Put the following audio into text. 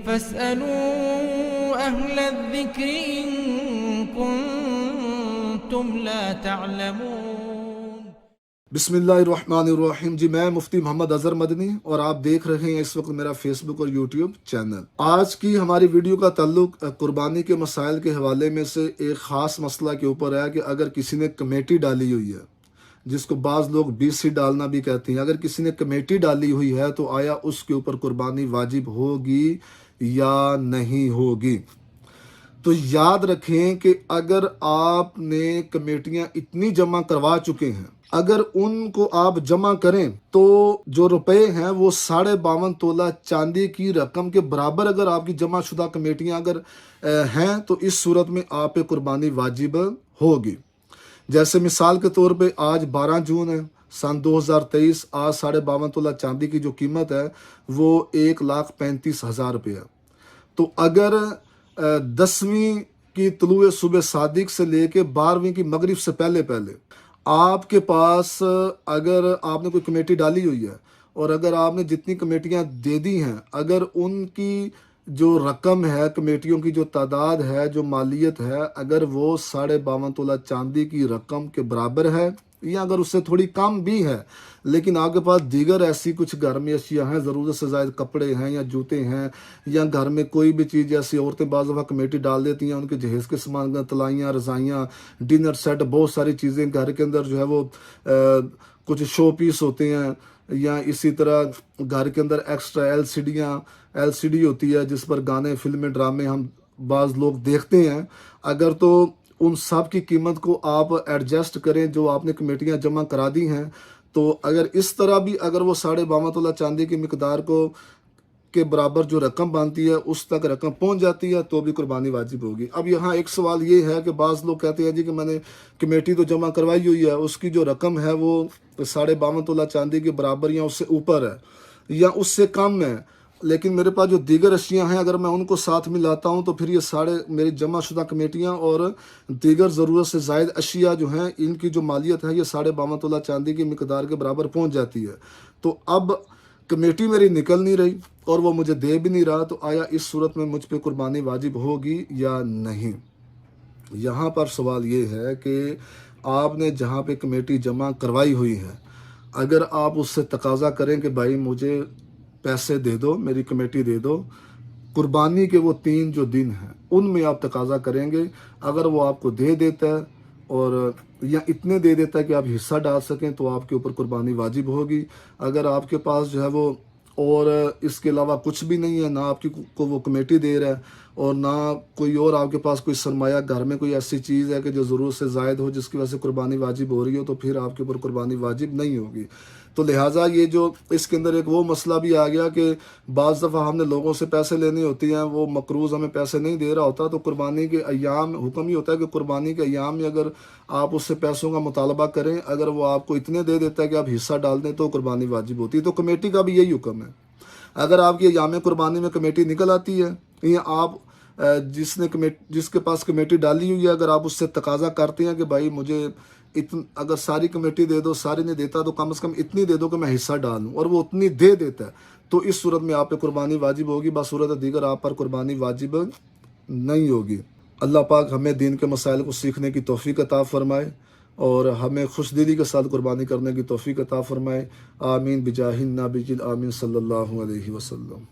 فاسألوا أهل الذكر إن كنتم لا تعلمون۔ بسم اللہ الرحمن الرحیم۔ جی میں مفتی محمد اظہر مدنی اور آپ دیکھ رہے ہیں اس وقت میرا فیس بک اور یوٹیوب چینل۔ آج کی ہماری ویڈیو کا تعلق قربانی کے مسائل کے حوالے میں سے ایک خاص مسئلہ کے اوپر ہے کہ اگر کسی نے کمیٹی ڈالی ہوئی ہے، جس کو بعض لوگ BC ڈالنا بھی کہتے ہیں، اگر کسی نے کمیٹی ڈالی ہوئی ہے تو آیا اس کے اوپر قربانی واجب ہوگی یا نہیں ہوگی؟ تو یاد رکھیں کہ اگر آپ نے کمیٹیاں اتنی جمع کروا چکے ہیں، اگر ان کو آپ جمع کریں تو جو روپے ہیں وہ 52.5 تولہ چاندی کی رقم کے برابر اگر آپ کی جمع شدہ کمیٹیاں اگر ہیں تو اس صورت میں آپ پہ قربانی واجب ہوگی۔ جیسے مثال کے طور پہ آج 12 جون ہے سن 2023، آج 52.5 تولہ چاندی کی جو قیمت ہے وہ 1,35,000 روپے ہے۔ تو اگر 10ویں کی طلوع صبح صادق سے لے کے 12ویں کی مغرب سے پہلے آپ کے پاس اگر آپ نے کوئی کمیٹی ڈالی ہوئی ہے اور اگر آپ نے جتنی کمیٹیاں دے دی ہیں، اگر ان کی جو رقم ہے، کمیٹیوں کی جو تعداد ہے، جو مالیت ہے، اگر وہ 52.5 تولہ چاندی کی رقم کے برابر ہے یا اگر اس سے تھوڑی کم بھی ہے، لیکن آپ کے پاس دیگر ایسی کچھ گھر میں اشیاء ہیں، ضرورت سے زائد کپڑے ہیں یا جوتے ہیں یا گھر میں کوئی بھی چیز، جیسی عورتیں بعض دفعہ کمیٹی ڈال دیتی ہیں، ان کے جہیز کے سامان، تلائیاں، رضائیاں، ڈنر سیٹ، بہت ساری چیزیں گھر کے اندر جو ہے وہ کچھ شو پیس ہوتے ہیں، یا اسی طرح گھر کے اندر ایکسٹرا LCD ہوتی ہے جس پر گانے، فلمیں، ڈرامے ہم بعض لوگ دیکھتے ہیں۔ اگر تو ان سب کی قیمت کو آپ ایڈجسٹ کریں جو آپ نے کمیٹیاں جمع کرا دی ہیں، تو اگر اس طرح بھی اگر وہ 52.5 تولہ چاندی کی مقدار کے برابر جو رقم بنتی ہے اس تک رقم پہنچ جاتی ہے تو بھی قربانی واجب ہوگی۔ اب یہاں ایک سوال یہ ہے کہ بعض لوگ کہتے ہیں جی کہ میں نے کمیٹی تو جمع کروائی ہوئی ہے، اس کی جو رقم ہے وہ 52.5 تولہ چاندی کے برابر یا اس سے اوپر ہے یا اس سے کم ہے، لیکن میرے پاس جو دیگر اشیاء ہیں اگر میں ان کو ساتھ میں لاتا ہوں تو پھر یہ سارے میری جمع شدہ کمیٹیاں اور دیگر ضرورت سے زائد اشیاء جو ہیں ان کی جو مالیت ہے یہ 52.5 تولہ چاندی کی مقدار کے برابر پہنچ جاتی ہے۔ تو اب کمیٹی میری نکل نہیں رہی اور وہ مجھے دے بھی نہیں رہا، تو آیا اس صورت میں مجھ پہ قربانی واجب ہوگی یا نہیں؟ یہاں پر سوال یہ ہے کہ آپ نے جہاں پہ کمیٹی جمع کروائی ہوئی ہے، اگر آپ اس سے تقاضا کریں کہ بھائی مجھے پیسے دے دو، میری کمیٹی دے دو، قربانی کے وہ 3 جو دن ہیں ان میں آپ تقاضا کریں گے، اگر وہ آپ کو دے دیتا ہے اور یا اتنے دے دیتا ہے کہ آپ حصہ ڈال سکیں تو آپ کے اوپر قربانی واجب ہوگی۔ اگر آپ کے پاس جو ہے وہ اور اس کے علاوہ کچھ بھی نہیں ہے، نہ آپ کو وہ کمیٹی دے رہا ہے اور نہ کوئی اور آپ کے پاس کوئی سرمایہ، گھر میں کوئی ایسی چیز ہے کہ جو ضرورت سے زائد ہو جس کی وجہ سے قربانی واجب ہو رہی ہو، تو پھر آپ کے اوپر قربانی واجب نہیں ہوگی۔ تو لہٰذا یہ جو اس کے اندر ایک وہ مسئلہ بھی آ گیا کہ بعض دفعہ ہم نے لوگوں سے پیسے لینے ہوتی ہیں، وہ مقروض ہمیں پیسے نہیں دے رہا ہوتا، تو قربانی کے ایام حکم ہی ہوتا ہے کہ قربانی کے ایام میں اگر آپ اس سے پیسوں کا مطالبہ کریں، اگر وہ آپ کو اتنے دے دیتا ہے کہ آپ حصہ ڈال دیں تو قربانی واجب ہوتی ہے۔ تو کمیٹی کا بھی یہی حکم ہے۔ اگر آپ کی ایام قربانی میں کمیٹی نکل آتی ہے یا آپ جس کے پاس کمیٹی ڈالی ہوئی ہے اگر آپ اس سے تقاضا کرتے ہیں کہ بھائی مجھے اگر ساری کمیٹی دے دو، ساری نہیں دیتا تو کم از کم اتنی دے دو کہ میں حصہ ڈالوں، اور وہ اتنی دے دیتا ہے، تو اس صورت میں آپ پہ قربانی واجب ہوگی، بصورت دیگر آپ پر قربانی واجب نہیں ہوگی۔ اللہ پاک ہمیں دین کے مسائل کو سیکھنے کی توفیق عطا فرمائے اور ہمیں خوش دلی کے ساتھ قربانی کرنے کی توفیق عطا فرمائے۔ آمین بجاہ النبی آمین صلی اللہ علیہ وسلم۔